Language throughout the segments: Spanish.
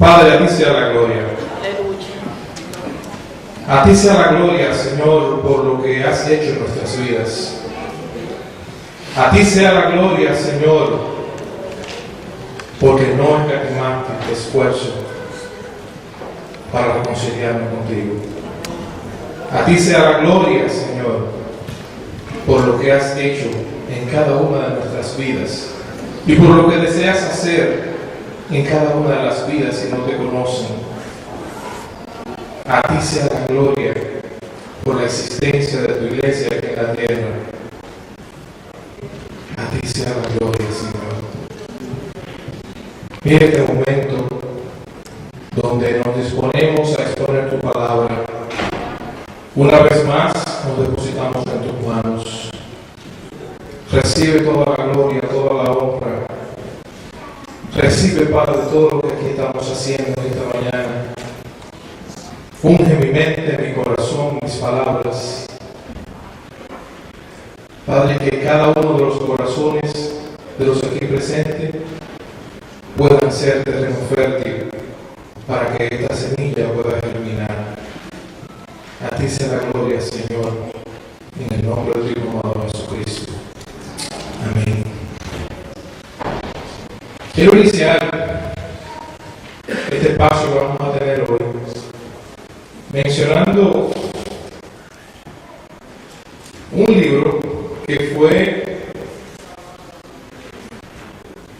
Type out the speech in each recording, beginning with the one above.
Padre, a ti sea la gloria. A ti sea la gloria, Señor, por lo que has hecho en nuestras vidas. A ti sea la gloria, Señor, porque no escatimaste esfuerzo para reconciliarnos contigo. A ti sea la gloria, Señor, por lo que has hecho en cada una de nuestras vidas y por lo que deseas hacer en cada una de las vidas que no te conocen. A ti sea la gloria por la existencia de tu iglesia aquí en la tierra. A ti sea la gloria, Señor. Mira este momento donde nos disponemos a exponer tu palabra. Una vez más nos depositamos en tus manos. Recibe toda la gloria, toda la honra. Recibe, Padre, todo lo que aquí estamos haciendo esta mañana. Unge mi mente, mi corazón, mis palabras. Padre, que cada uno de los corazones de los aquí presentes puedan ser terreno fértil para que esta semilla pueda germinar. A ti sea la gloria, Señor, en el nombre de tu Hijo amado Jesucristo. Amén. Quiero iniciar este espacio que vamos a tener hoy mencionando un libro que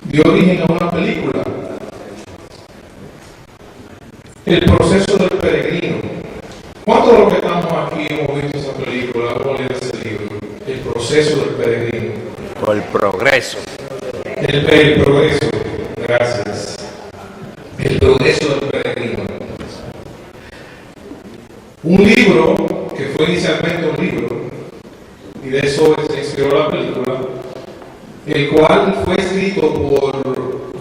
dio origen a una película, El proceso del peregrino. ¿Cuántos de los que estamos aquí hemos visto esa película o leído ese libro? El proceso del peregrino. O el progreso. El progreso, gracias. El progreso del peregrino. Un libro que fue inicialmente un libro, y de eso se inspiró la película, el cual fue escrito por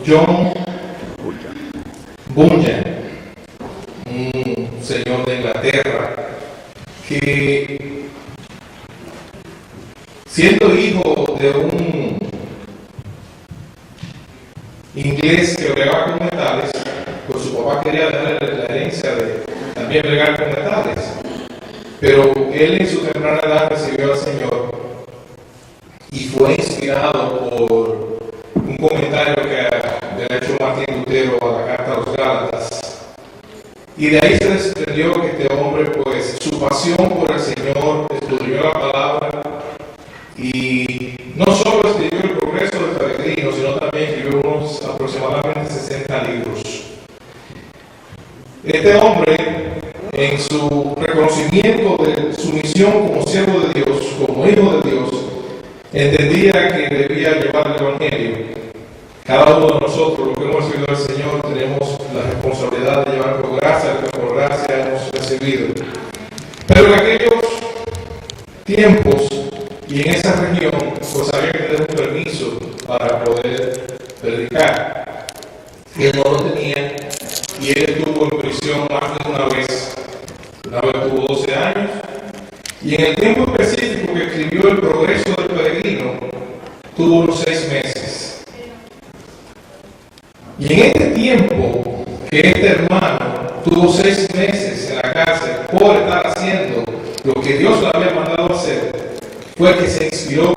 John Bunyan, un señor de Inglaterra, que siendo hijo de un inglés que bregaba con metales, pues su papá quería darle la herencia de también bregar con metales, pero él en su temprana edad recibió al Señor y fue inspirado por un comentario que le ha hecho Martín Lutero a la carta a los Gálatas, y de ahí se desprendió que este hombre, pues su pasión por el Señor, escudriñó la palabra y no solo escribió El progreso del peregrino, sino también escribió unos aproximadamente 60 libros. Este hombre, en su reconocimiento de su misión como siervo de Dios, como hijo de Dios, entendía que debía llevar el Evangelio. Cada uno de nosotros, los que hemos recibido al Señor, tenemos la responsabilidad de llevar por gracia lo que por gracia hemos recibido. Pero en aquellos tiempos y en esa región, pues había que tener un permiso para poder predicar. Y él no lo tenía, y él estuvo en prisión más de una vez. Una vez tuvo 12 años, y en el tiempo específico que escribió El progreso del peregrino, tuvo unos 6 meses. Y en este tiempo que este hermano tuvo 6 meses en la cárcel por estar haciendo lo que Dios le había mandado hacer, fue que se inspiró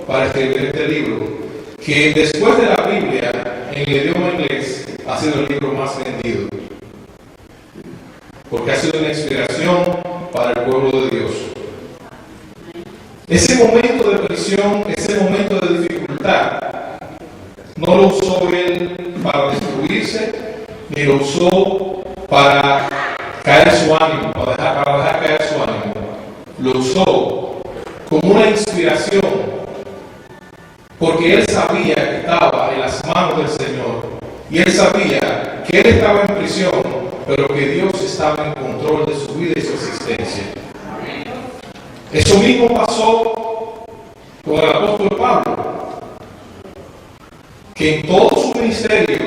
para escribir este libro, que después de la Biblia, en el idioma inglés, ha sido el libro más vendido, porque ha sido una inspiración para el pueblo de Dios. Ese momento de prisión, ese momento de dificultad, no lo usó él para destruirse, ni lo usó para caer su ánimo, para dejar caer su ánimo. Lo usó como una inspiración, porque él sabía que estaba en las manos del Señor, y él sabía que él estaba en prisión, pero que Dios estaba en control de su vida y su existencia. Eso mismo pasó con el apóstol Pablo, que en todo su ministerio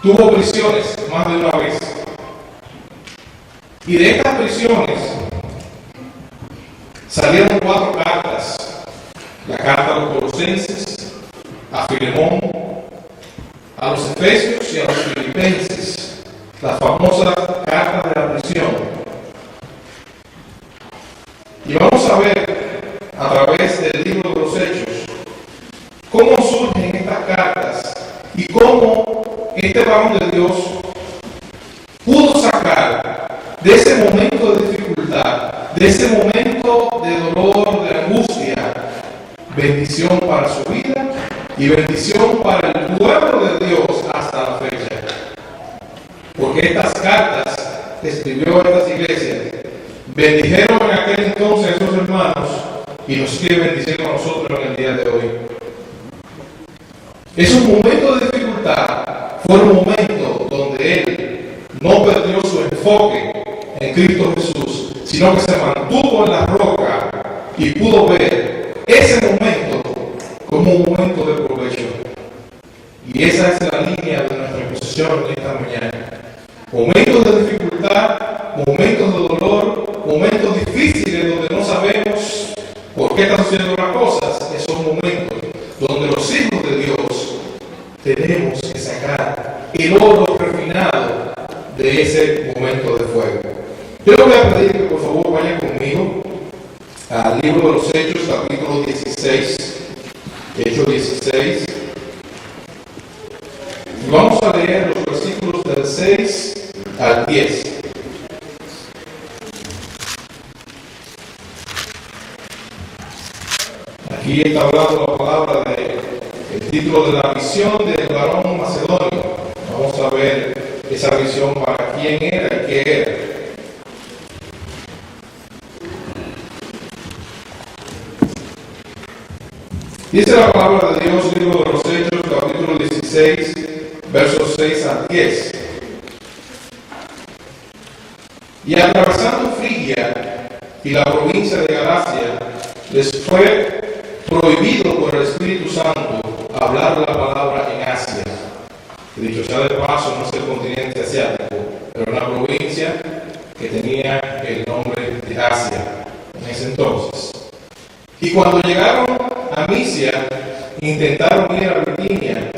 tuvo prisiones más de una vez. Y de estas prisiones salieron 4 cartas: la carta a los Colosenses, a Filemón, a los Efesios y a los Filipenses, la famosa carta de la prisión. Y vamos a ver a través del libro de los Hechos cómo surgen estas cartas y cómo este varón de Dios pudo sacar de ese momento de dificultad, de ese momento de dolor, de angustia, bendición para su vida y bendición para el pueblo de Dios hasta la fecha. Porque estas cartas que escribió a estas iglesias bendijeron en aquel entonces a esos hermanos y nos sigue bendiciendo a nosotros en el día de hoy. Es un momento de dificultad, fue un momento donde él no perdió su enfoque en Cristo Jesús, sino que se mantuvo en la roca y pudo ver ese momento como un momento de provecho. Y esa es la línea de nuestra exposición en esta mañana. Momentos de dificultad, momentos de dolor, momentos difíciles donde no sabemos por qué están sucediendo las cosas. Esos momentos donde los hijos de Dios tenemos que sacar el oro refinado de ese momento de fuego. Yo le voy a pedir que por favor vayan conmigo al libro de los Hechos, capítulo 16, Hechos 16. Y vamos a leer los versículos del 6 al 10. Aquí está hablando la palabra del título de la visión del varón macedonio. Vamos a ver esa visión para quién era y qué era. Dice la palabra de Dios, libro de los Hechos, capítulo 16, versos 6 al 10. Y atravesando Frigia y la provincia de Galacia, les fue prohibido por el Espíritu Santo hablar la palabra en Asia. Dicho sea de paso, no es el continente asiático, pero una provincia que tenía el nombre de Asia en ese entonces. Y cuando llegaron a Misia, intentaron ir a Bitinia,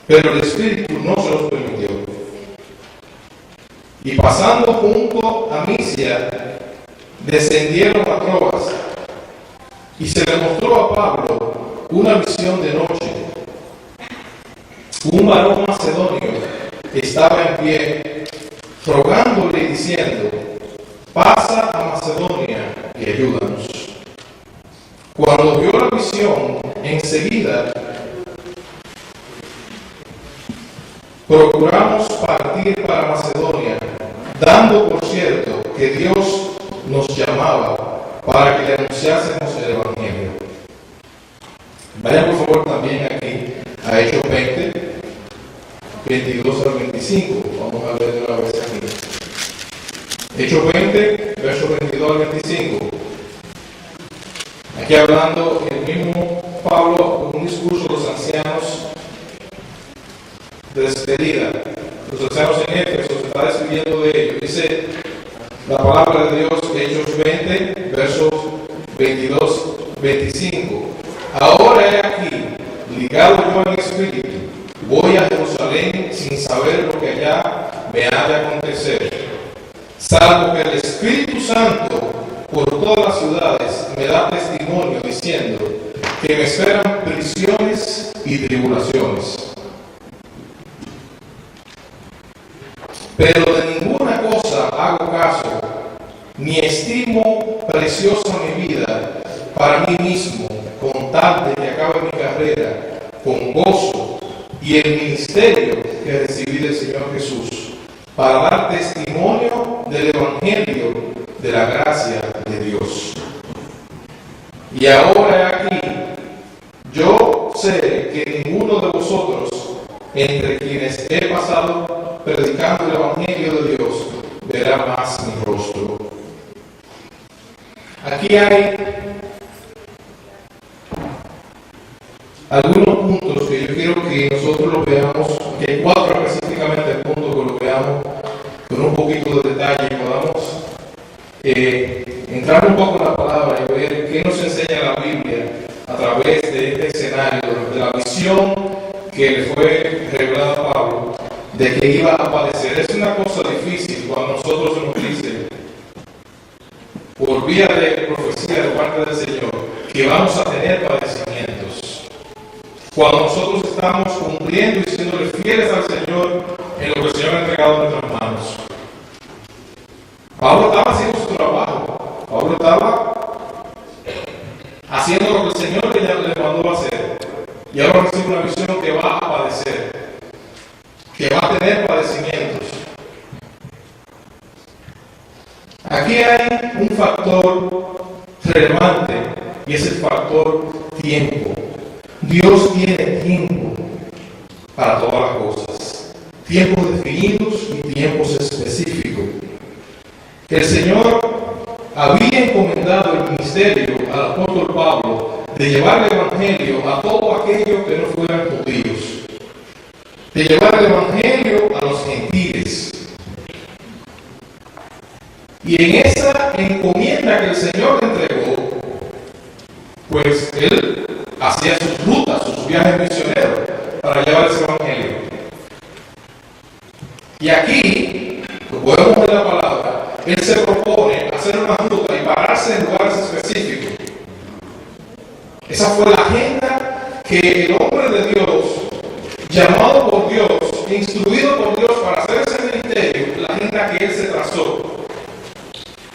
pero el Espíritu no se los permitió. Y pasando junto a Misia, descendieron a Troas, y se le mostró a Pablo una visión de noche. Un varón macedonio estaba en pie, rogándole y diciendo: pasa a Macedonia y ayúdanos. Cuando vio la visión, enseguida procuramos partir para Macedonia, dando por cierto que Dios nos llamaba para que le anunciásemos el Evangelio. Vayan por favor también aquí a Hechos 20, 22 al 25. Vamos a ver de una vez aquí. Hechos 20, versos 22 al 25. Aquí hablando el mismo Pablo con un discurso de los ancianos de despedida. Los ancianos en Éfeso se está despidiendo de ellos. Dice la palabra de Dios, Hechos 20, versos 22, 25. Ahora he aquí, ligado yo en espíritu, voy a Jerusalén sin saber lo que allá me ha de acontecer, salvo que el Espíritu Santo por todas las ciudades me da testimonio diciendo que me esperan prisiones y tribulaciones. Pero de ninguna cosa hago caso, ni estimo preciosa mi vida para mí mismo, con tal de que acabe mi carrera con gozo y el ministerio que recibí del Señor Jesús, para dar testimonio del Evangelio de la gracia de Dios. Y ahora aquí, yo sé que ninguno de vosotros, entre quienes he pasado predicando el Evangelio de Dios, verá más mi rostro. Aquí hay algunos puntos que yo quiero que nosotros lo veamos, que hay 4 específicamente puntos que lo veamos con un poquito de detalle y podamos entrar un poco en la palabra y ver qué nos enseña la Biblia a través de este escenario, de la visión que le fue revelada de que iba a padecer. Es una cosa difícil cuando nosotros se nos dice, por vía de profecía de parte del Señor, que vamos a tener padecimientos. Cuando nosotros estamos cumpliendo y siendo fieles al Señor en lo que el Señor ha entregado en nuestras manos. Pablo estaba haciendo su trabajo. Pablo estaba haciendo lo que el Señor le mandó a hacer. Y ahora recibe una visión que va a padecer, que va a tener padecimientos. Aquí hay un factor relevante y es el factor tiempo. Dios tiene tiempo para todas las cosas, tiempos definidos y tiempos específicos. El Señor había encomendado el ministerio al apóstol Pablo de llevar el evangelio a todos aquellos que no fueran judíos, de llevar el evangelio a los gentiles. Y en esa encomienda que el Señor le entregó, pues él hacía sus rutas, sus viajes misioneros para llevar ese evangelio. Y aquí, lo podemos ver la palabra, él se propone hacer una ruta y pararse en lugares específicos. Esa fue la agenda que el hombre de Dios, llamado por Dios, instruido por Dios para hacer ese ministerio, la agenda que él se trazó.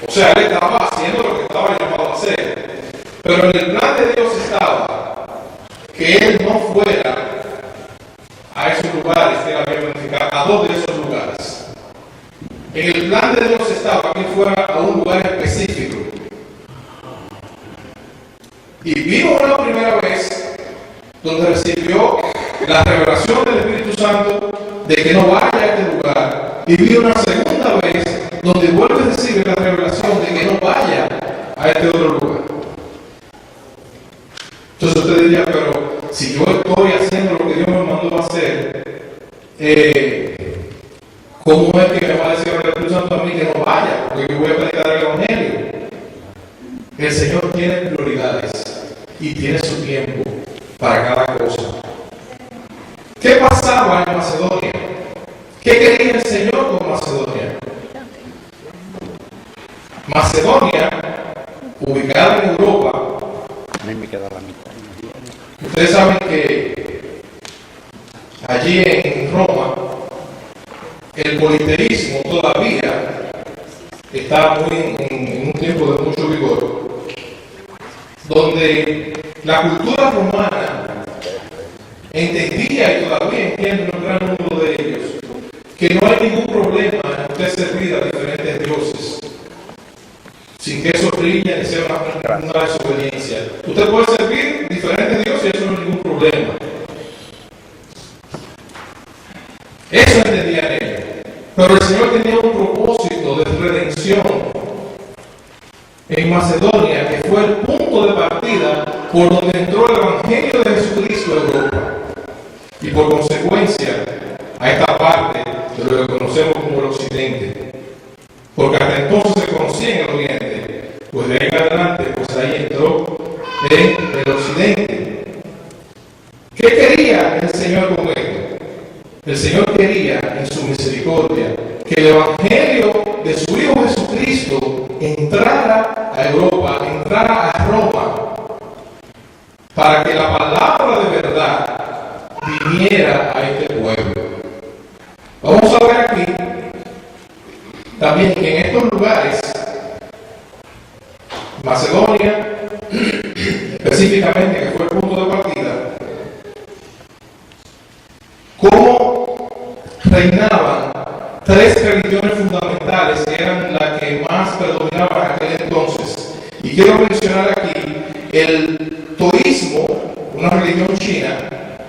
O sea, él estaba haciendo lo que estaba llamado a hacer. Pero en el plan de Dios estaba que él no fuera a esos lugares que él había planificado, a dos de esos lugares. En el plan de Dios estaba que él fuera a un lugar específico. Y vino una primera vez donde recibió la revelación del Espíritu Santo de que no vaya a este lugar. Y vino una segunda vez donde vuelve a recibir la revelación de que no vaya a este otro lugar. Entonces usted diría, pero si yo estoy haciendo lo que Dios me mandó a hacer, ¿cómo es que me va a decir el Espíritu Santo a mí que no vaya? Porque yo voy a predicar el Evangelio. El Señor tiene prioridades y tiene su tiempo para cada cosa. ¿Qué pasaba en Macedonia? ¿Qué quería el Señor con Macedonia? Macedonia, ubicada en Europa, ustedes saben que allí en Roma el politeísmo todavía está muy en un tiempo de mucho vigor, donde la cultura romana entendía y todavía entiende un gran número de ellos que no hay ningún problema en usted servir a diferentes dioses sin que eso brille ni sea una desobediencia. Usted puede servir diferentes dioses y eso no es ningún problema. Eso entendían ellos. Pero el Señor tenía un propósito de redención en Macedonia, que fue el punto de partida por donde entró el Evangelio de Jesucristo a Europa. Y por consecuencia, a esta parte de lo que conocemos como el Occidente. Porque hasta entonces se conocía en el Oriente, pues de ahí en adelante, pues ahí entró en el Occidente. ¿Qué quería el Señor con esto? El Señor quería, en su misericordia, que el Evangelio de su Hijo Jesucristo entrara a Europa, entrara a Roma, para que la palabra de verdad viniera a este pueblo. Vamos a ver aquí también que en estos lugares, Macedonia, específicamente, que fue el punto de partida, cómo reinaban tres religiones fundamentales que eran las que más predominaban en aquel entonces. Y quiero mencionar aquí el toísmo, una religión china,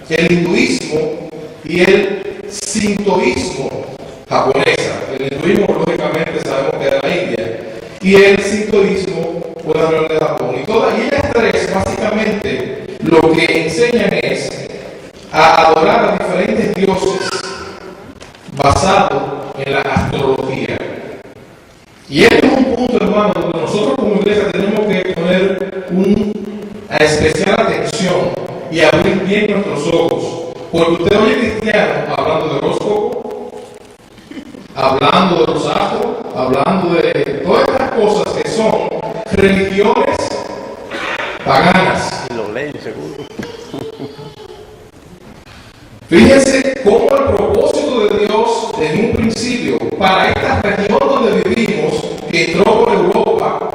el hinduismo y el sintoísmo japonesa. El hinduismo, lógicamente, sabemos que era la India, y el sintoísmo fue la región de Japón. Y todas ellas tres, básicamente, lo que enseñan es a adorar a diferentes dioses basado en la astrología. Y esto es un punto, hermano, donde nosotros como iglesia tenemos que poner una especial atención y abrir bien nuestros ojos. Porque usted oye cristianos hablando de horóscopo, hablando de los astros, hablando de todas estas cosas que son religiones paganas. Y lo leen seguro. Fíjense cómo el propósito de Dios en un principio para esta región donde vivimos, que entró por Europa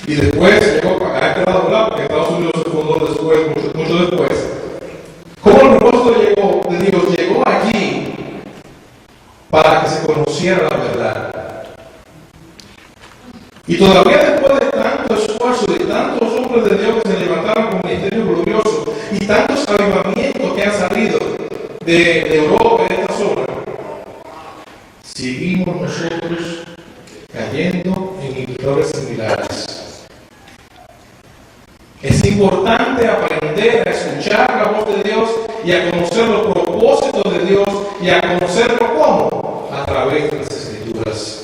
y después llegó a este lado, ¿verdad? Porque Estados Unidos se fundó después, mucho después. Cómo el propósito de Dios llegó allí para que se conociera la verdad. Y todavía después de tanto esfuerzo y tantos hombres de Dios que se levantaron con ministerio glorioso y tantos avivamientos que han salido de Europa, de esta zona, seguimos nosotros cayendo en errores similares. Es importante aprender a escuchar la voz de Dios y a conocer los propósitos de Dios y a conocerlo ¿cómo? A través de las Escrituras.